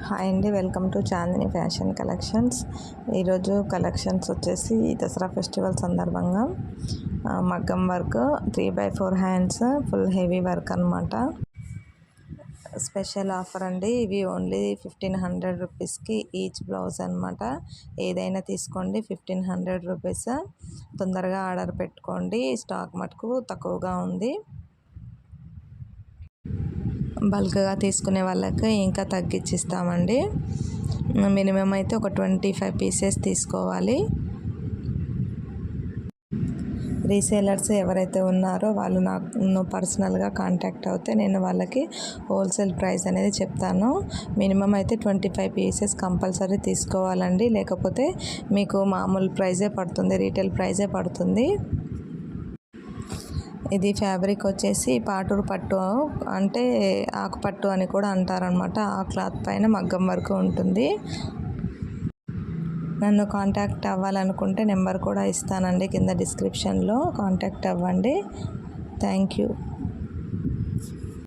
Hi అండి, welcome to Chandini fashion collections. ఈరోజు collections వచ్చేసి దసరా ఫెస్టివల్ సందర్భంగా మగ్గం work 3/4 hands full heavy work అనమాట. స్పెషల్ ఆఫర్ అండి. ఇవి ఓన్లీ 1500 రూపీస్కి ఈచ్ బ్లౌజ్ అనమాట. ఏదైనా తీసుకోండి, 1500 రూపీస్. తొందరగా ఆర్డర్ పెట్టుకోండి, స్టాక్ మటుకు తక్కువగా ఉంది. బల్క్గా తీసుకునే వాళ్ళకి ఇంకా తగ్గించిస్తామండి. మినిమం అయితే ఒక 25 పీసెస్ తీసుకోవాలి. రీసేలర్స్ ఎవరైతే ఉన్నారో వాళ్ళు నాకు పర్సనల్గా కాంటాక్ట్ అవుతే నేను వాళ్ళకి హోల్సేల్ ప్రైస్ అనేది చెప్తాను. మినిమం అయితే 25 పీసెస్ కంపల్సరీ తీసుకోవాలండి, లేకపోతే మీకు మామూలు ప్రైజే పడుతుంది, రీటైల్ ప్రైజే పడుతుంది. ఇది ఫ్యాబ్రిక్ వచ్చేసి పాటూరు పట్టు, అంటే ఆకుపట్టు అని కూడా అంటారనమాట. ఆ క్లాత్ పైన మగ్గం వర్క్ ఉంటుంది. నన్ను కాంటాక్ట్ అవ్వాలనుకుంటే నెంబర్ కూడా ఇస్తానండి కింద డిస్క్రిప్షన్లో. కాంటాక్ట్ అవ్వండి. Thank you.